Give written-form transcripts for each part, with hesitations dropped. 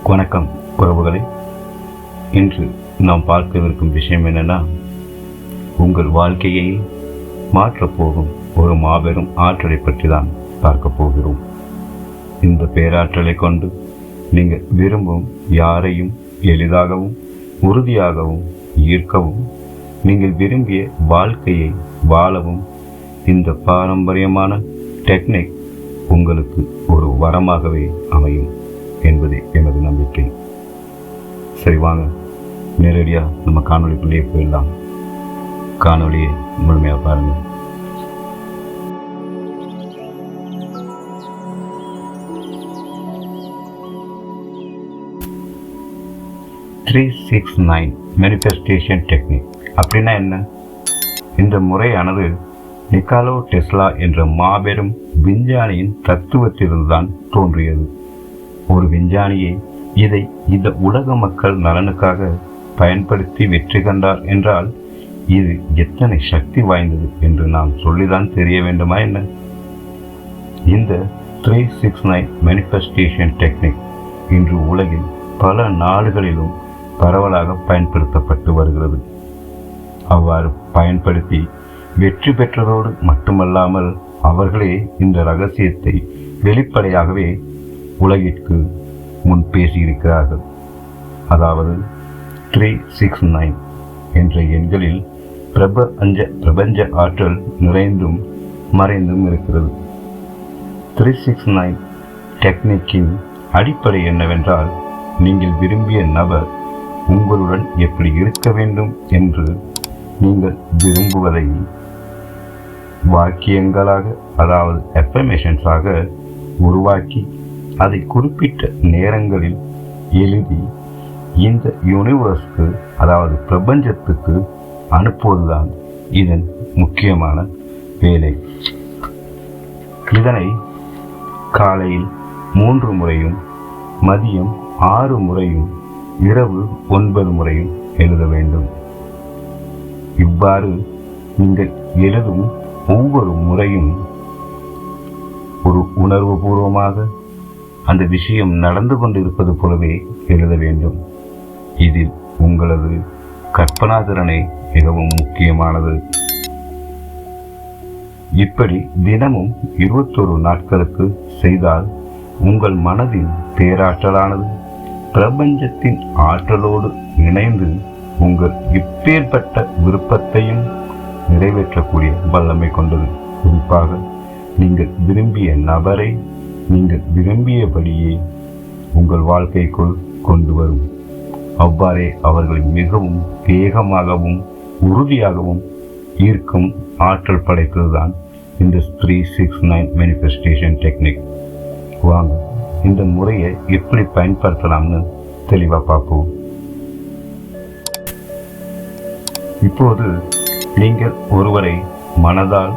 வணக்கம் உறவுகளே. இன்று நாம் பார்க்கவிருக்கும் விஷயம் என்னன்னா, உங்கள் வாழ்க்கையை மாற்றப் போகும் ஒரு மாபெரும் ஆற்றலை பற்றி தான் பார்க்க போகிறோம். இந்த பேராற்றலை கொண்டு நீங்கள் விரும்பும் யாரையும் எளிதாகவும் உறுதியாகவும் ஈர்க்கவும், நீங்கள் விரும்பிய வாழ்க்கையை வாழவும் இந்த பாரம்பரியமான டெக்னிக் உங்களுக்கு ஒரு வரமாகவே அமையும் என்பதே எனது நம்பிக்கை. சரி, வாங்க நேரடியாக நம்ம காணொலிக்குள்ளேயே போயிடலாம். காணொலியை முழுமையாக பாருங்கள். Three six nine manifestation technique அப்படின்னா என்ன? இந்த முறையானது நிக்கோலா டெஸ்லா என்ற மாபெரும் விஞ்ஞானியின் தத்துவத்திலிருந்துதான் தோன்றியது. ஒரு விஞ்ஞானியை இதை இந்த உலக மக்கள் நலனுக்காக பயன்படுத்தி வெற்றி கண்டார் என்றால் இது எத்தனை சக்தி வாய்ந்தது என்று நாம் சொல்லிதான் தெரிய வேண்டுமா என்ன? இந்த 369 மேனிஃபெஸ்டேஷன் டெக்னிக் இன்று உலகில் பல நாடுகளிலும் பரவலாக பயன்படுத்தப்பட்டு வருகிறது. அவ்வாறு பயன்படுத்தி வெற்றி பெற்றதோடு மட்டுமல்லாமல் அவர்களே இந்த ரகசியத்தை வெளிப்படையாகவே உலகிற்கு முன் பேசியிருக்கிறார்கள். அதாவது 369 என்ற எண்களில் பிரபஞ்ச ஆற்றல் நிறைந்தும் மறைந்தும் இருக்கிறது. 369 டெக்னிக்கின் அடிப்படை என்னவென்றால், நீங்கள் விரும்பிய நபர் உங்களுடன் எப்படி இருக்க வேண்டும் என்று நீங்கள் விரும்புவதை வாக்கியங்களாக, அதாவது அஃபர்மேஷன்ஸாக உருவாக்கி அதை குறிப்பிட்ட நேரங்களில் எழுதி இந்த யூனிவர்ஸ்க்கு, அதாவது பிரபஞ்சத்துக்கு அனுப்புவதுதான் இதன் முக்கியமான வேலை. இதனை காலையில் 3 முறையும், மதியம் 6 முறையும், இரவு 9 முறையும் எழுத வேண்டும். இவ்வாறு நீங்கள் எழுதும் ஒவ்வொரு முறையும் ஒரு உணர்வு பூர்வமாக அந்த விஷயம் நடந்து கொண்டிருப்பது போலவே எழுத வேண்டும். இதில் உங்களது கற்பனாதிறனை மிகவும் முக்கியமானது. இப்படி தினமும் 21 நாட்களுக்கு செய்தால் உங்கள் மனதின் பேராற்றலானது பிரபஞ்சத்தின் ஆற்றலோடு இணைந்து உங்கள் இப்பேற்பட்ட விருப்பத்தையும் நிறைவேற்றக்கூடிய வல்லமை கொண்டது. குறிப்பாக நீங்கள் விரும்பிய நபரை நீங்கள் விரும்பியபடியே உங்கள் வாழ்க்கைக்குள் கொண்டு வரும். அவ்வாறே அவர்களை மிகவும் வேகமாகவும் உறுதியாகவும் ஈர்க்கும் ஆற்றல் படைத்ததுதான் இந்த 369 மேனிஃபெஸ்டேஷன் டெக்னிக். வாங்க இந்த முறையை எப்படி பயன்படுத்தலாம்னு தெளிவாக பார்ப்போம். இப்போது நீங்கள் ஒருவரை மனதால்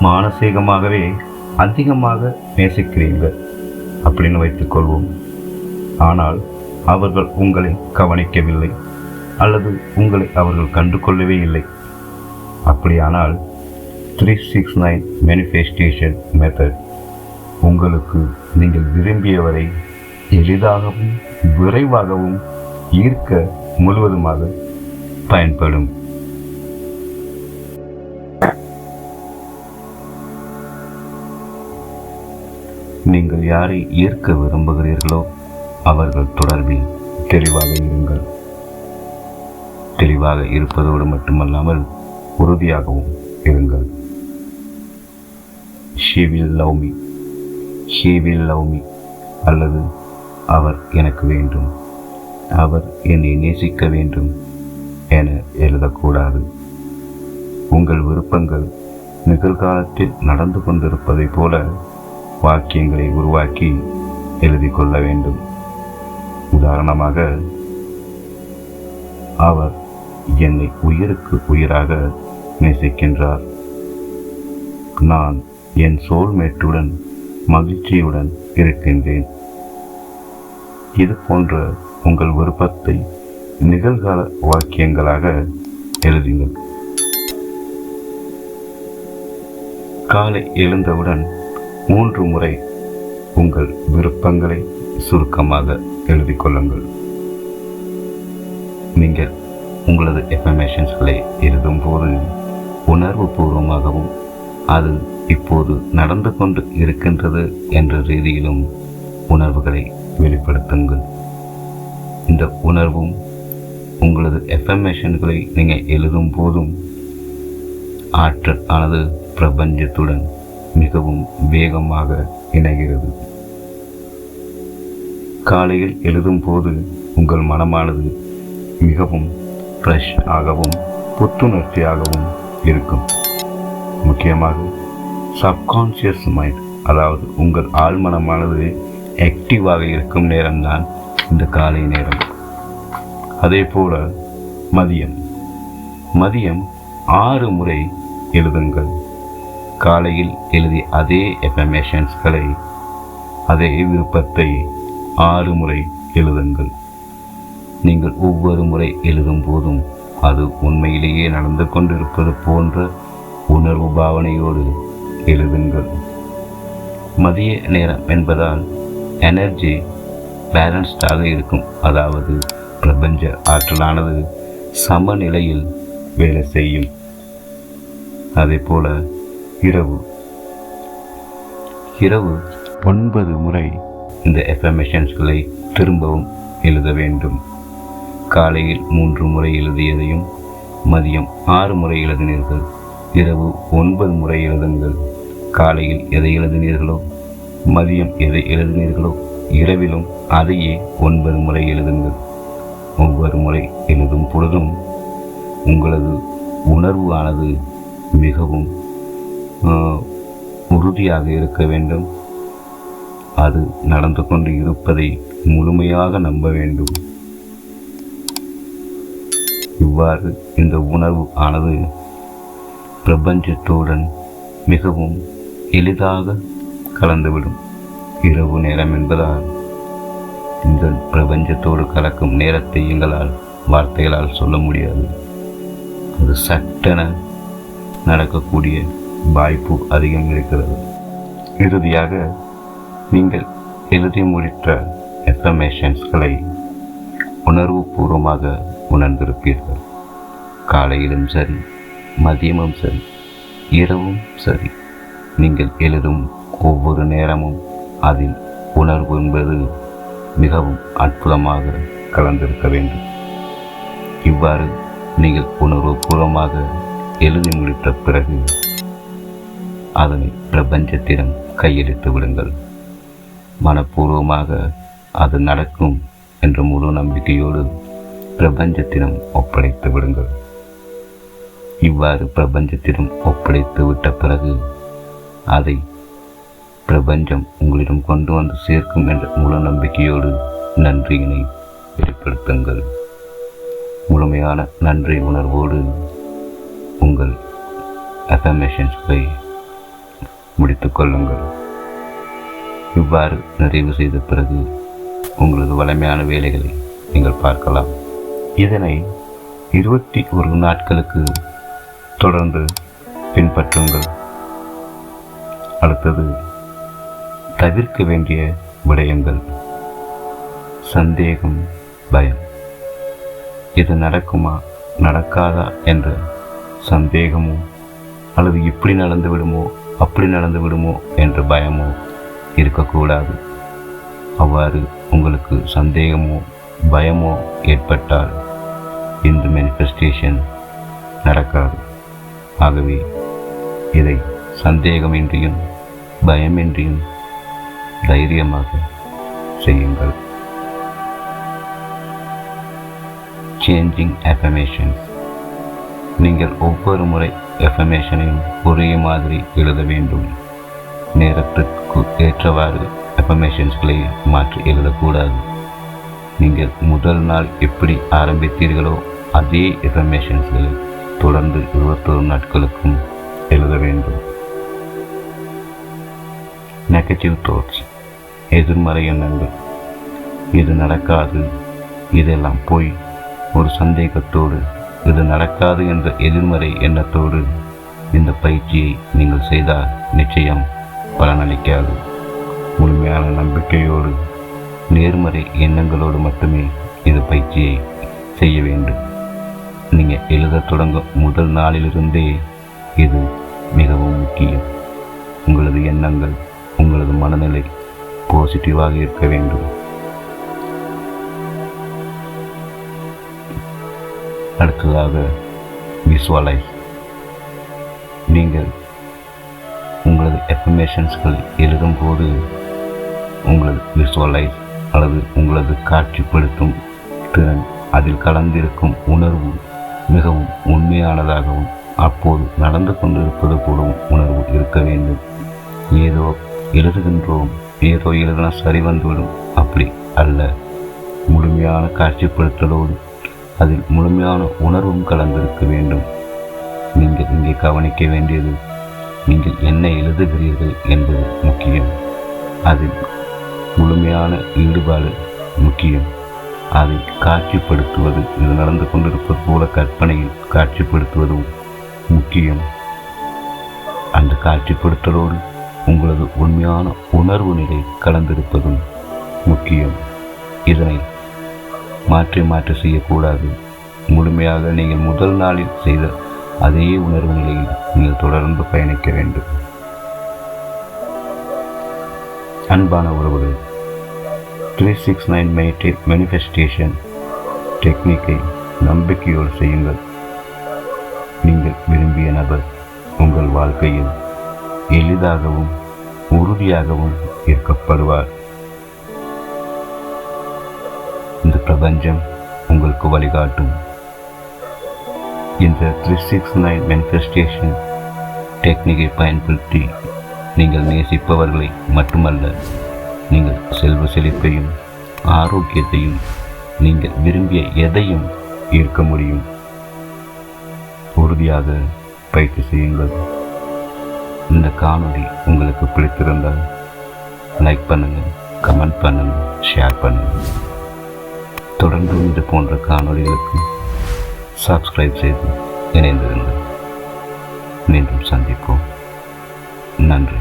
மானசீகமாகவே அதிகமாக நேசிக்கிறீர்கள் அப்படின்னு வைத்துக்கொள்வோம். ஆனால் அவர்கள் உங்களை கவனிக்கவில்லை அல்லது உங்களை அவர்கள் கண்டு கொள்ளவே இல்லை. அப்படியானால் 369 மேனிஃபெஸ்டேஷன் மெத்தட் உங்களுக்கு நீங்கள் விரும்பியவரை எளிதாகவும் விரைவாகவும் ஈர்க்க முழுவதுமாக பயன்படும். நீங்கள் யாரை ஈர்க்க விரும்புகிறீர்களோ அவர்கள் தொடர்பில் தெளிவாக இருங்கள். தெளிவாக இருப்பதோடு மட்டுமல்லாமல் உறுதியாகவும் இருங்கள். She will love me, she will love me, அல்லது அவர் எனக்கு வேண்டும், அவர் என்னை நேசிக்க வேண்டும் என எழுதக்கூடாது. உங்கள் விருப்பங்கள் நிகழ்காலத்தில் நடந்து கொண்டிருப்பதைப் போல வாக்கியங்களை உருவாக்கி எழுதி கொள்ள வேண்டும். உதாரணமாக, அவர் என்னை உயிருக்கு உயிராக நேசிக்கின்றார், நான் என் சோல்மேட்டுடன் மகிழ்ச்சியுடன் இருக்கின்றேன். இது போன்ற உங்கள் விருப்பத்தை நிகழ்கால வாக்கியங்களாக எழுதுங்கள். காலை எழுந்தவுடன் 3 முறை உங்கள் விருப்பங்களை சுருக்கமாக எழுதிக் கொள்ளுங்கள். நீங்கள் உங்களது எஃபர்மேஷன்ஸ்களை எழுதும்போது உணர்வு பூர்வமாகவும் அது இப்போது நடந்து கொண்டு இருக்கின்றது என்ற ரீதியிலும் உணர்வுகளை வெளிப்படுத்துங்கள். இந்த உணர்வும் உங்களது எஃபர்மேஷன்களை நீங்கள் எழுதும் போதும் ஆற்றல் ஆனது பிரபஞ்சத்துடன் மிகவும் வேகமாக இணைகிறது. காலையில் எழுதும் போது உங்கள் மனமானது மிகவும் ஃப்ரெஷ் ஆகவும் புத்துணர்ச்சியாகவும் இருக்கும். முக்கியமாக சப்கான்ஷியஸ் மைண்ட், அதாவது உங்கள் ஆழ்மனமானது ஆக்டிவாக இருக்கும் நேரம்தான் இந்த காலை நேரம். அதே போல மதியம் 6 முறை எழுதுங்கள். காலையில் எழுதிய அதே எஃபர்மேஷன்ஸ்களை, அதே விருப்பத்தை 6 முறை எழுதுங்கள். நீங்கள் ஒவ்வொரு முறை எழுதும் போதும் அது உண்மையிலேயே நடந்து கொண்டிருப்பது போன்ற உணர்வு பாவனையோடு எழுதுங்கள். மதிய நேரம் என்பதால் எனர்ஜி பேலன்ஸ்டாக இருக்கும், அதாவது பிரபஞ்ச ஆற்றலானது சமநிலையில் வேலை செய்யும். அதே போல இரவு 9 முறை இந்த எஃபர்மேஷன்ஸ்களை திரும்பவும் எழுத வேண்டும். காலையில் 3 முறை எழுதியதையும் மதியம் 6 முறை எழுதினீர்கள். இரவு 9 முறை எழுதுங்கள். காலையில் எதை எழுதினீர்களோ, மதியம் எதை எழுதினீர்களோ, இரவிலும் அதையே 9 முறை எழுதுங்கள். ஒவ்வொரு முறை எழுதும் பொழுதும் உங்களது உணர்வு ஆனது மிகவும் உறுதியாக இருக்க வேண்டும். அது நடந்து கொண்டு இருப்பதை முழுமையாக நம்ப வேண்டும். இவ்வாறு இந்த உணர்வு ஆனது பிரபஞ்சத்துடன் மிகவும் எளிதாக கலந்துவிடும். இரவு நேரம் என்பதால் இந்த பிரபஞ்சத்தோடு கலக்கும் நேரத்தை எங்களால் வார்த்தைகளால் சொல்ல முடியாது. அது சட்டென நடக்கக்கூடிய வாய்ப்பு அதிகம் இருக்கிறது. இறுதியாக நீங்கள் எழுதி முடித்த எஃபர்மேஷன்ஸ்களை உணர்வு பூர்வமாக உணர்ந்திருப்பீர்கள். காலையிலும் சரி, மதியமும் சரி, இரவும் சரி, நீங்கள் எழுதும் ஒவ்வொரு நேரமும் அதில் உணர்வு என்பது மிகவும் அற்புதமாக கலந்திருக்க வேண்டும். இவ்வாறு நீங்கள் உணர்வுபூர்வமாக எழுதி முடித்த பிறகு அதனை பிரபஞ்சத்திடம் கையெழுத்து விடுங்கள். மனப்பூர்வமாக அது நடக்கும் என்ற முழு நம்பிக்கையோடு பிரபஞ்சத்திடம் ஒப்படைத்து விடுங்கள். இவ்வாறு பிரபஞ்சத்திடம் ஒப்படைத்து விட்ட பிறகு அதை பிரபஞ்சம் உங்களிடம் கொண்டு வந்து சேர்க்கும் என்ற முழு நம்பிக்கையோடு நன்றியினை வெளிப்படுத்துங்கள். முழுமையான நன்றி உணர்வோடு உங்கள் அஃபர்மேஷன்ஸ்களை முடித்துக் கொள்ளுங்கள். இவ்வாறு நிறைவு செய்த பிறகு உங்களது வலிமையான வேலைகளை நீங்கள் பார்க்கலாம். இதனை 21 நாட்களுக்கு தொடர்ந்து பின்பற்றுங்கள். அடுத்தது தவிர்க்க வேண்டிய விடயங்கள். சந்தேகம், பயம். இது நடக்குமா நடக்காதா என்ற சந்தேகமோ அல்லது இப்படி நடந்து விடுமோ அப்படி நடந்து விடுமோ என்ற பயமோ இருக்கக்கூடாது. அவ்வாறு உங்களுக்கு சந்தேகமோ பயமோ ஏற்பட்டால் இந்த மேனிஃபெஸ்டேஷன் நடக்காது. ஆகவே இதை சந்தேகமின்றியும் பயமின்றியும் தைரியமாக செய்யுங்கள். Changing affirmations. நீங்கள் ஒவ்வொரு முறை அஃபர்மேஷனையும் ஒரே மாதிரி எழுத வேண்டும். நேரத்திற்கு ஏற்றவாறு அஃபர்மேஷன்ஸ்களை மாற்றி எழுதக்கூடாது. நீங்கள் முதல் நாள் எப்படி ஆரம்பித்தீர்களோ அதே அஃபர்மேஷன்ஸ்களை தொடர்ந்து 21 நாட்களுக்கும் எழுத வேண்டும். நெகட்டிவ் தாட்ஸ், எதிர்மறை எண்ணங்கள். இது நடக்காது, இதெல்லாம் போய் ஒரு சந்தேகத்தோடு, இது நடக்காது என்ற எதிர்மறை எண்ணத்தோடு இந்த பயிற்சியை நீங்கள் செய்தால் நிச்சயம் பலனளிக்காது. முழுமையான நம்பிக்கையோடு நேர்மறை எண்ணங்களோடு மட்டுமே இந்த பயிற்சியை செய்ய வேண்டும். நீங்கள் எழுத தொடங்கும் முதல் நாளிலிருந்தே இது மிகவும் முக்கியம். உங்களது எண்ணங்கள், உங்களது மனநிலை பாசிட்டிவாக இருக்க வேண்டும். அடுத்ததாக விசுவலைஸ். நீங்கள் உங்களது எஃபர்மேஷன்ஸ்கள் எழுதும்போது உங்களது விசுவலைஸ் அல்லது உங்களது காட்சிப்படுத்தும் திறன், அதில் கலந்திருக்கும் உணர்வு மிகவும் உண்மையானதாகவும் அப்போது நடந்து கொண்டிருப்பது போலவும் உணர்வு இருக்க வேண்டும். ஏதோ எழுதுகின்றோம், ஏதோ எழுதினா சரி வந்துவிடும், அப்படி அல்ல. முழுமையான காட்சிப்படுத்தலோடு அதில் முழுமையான உணர்வும் கலந்திருக்க வேண்டும். நீங்கள் இங்கே கவனிக்க வேண்டியது நீங்கள் என்ன எழுதுகிறீர்கள் என்பது முக்கியம். அதில் முழுமையான ஈடுபாடு முக்கியம். அதை காட்சிப்படுத்துவது, இது நடந்து கொண்டிருப்பது போல கற்பனையில் காட்சிப்படுத்துவதும் முக்கியம். அந்த காட்சிப்படுத்தலோடு உங்களது உண்மையான உணர்வு நிலை கலந்திருப்பதும் முக்கியம். இதனை மாற்றி மாற்றி செய்யக்கூடாது. முழுமையாக நீங்கள் முதல் நாளில் செய்த அதே உணர்வு நிலையில் நீங்கள் தொடர்ந்து பயணிக்க வேண்டும். அன்பான உறவுகள், 369 மேனிஃபெஸ்டேஷன் டெக்னிக்கை நம்பிக்கையோடு செய்யுங்கள். நீங்கள் விரும்பிய நபர் உங்கள் வாழ்க்கையில் எளிதாகவும் உறுதியாகவும் ஈர்க்கப்படுவார். இந்த பிரபஞ்சம் உங்களுக்கு வழிகாட்டும். இந்த 369 மேனிஃபெஸ்டேஷன் டெக்னிக்கை பயன்படுத்தி நீங்கள் நேசிப்பவர்களை மட்டுமல்ல, நீங்கள் செல்வ செழிப்பையும் ஆரோக்கியத்தையும், நீங்கள் விரும்பிய எதையும் ஈர்க்க முடியும். உறுதியாக பயிற்சி செய்யுங்கள். இந்த காணொளி உங்களுக்கு பிடித்திருந்தால் லைக் பண்ணுங்கள், கமெண்ட் பண்ணுங்கள், ஷேர் பண்ணுங்கள். தொடர்ந்து இது போன்ற காணொளிகளுக்கு சப்ஸ்கிரைப் செய்து இணைந்திருங்கள். மீண்டும் சந்திப்போம். நன்றி.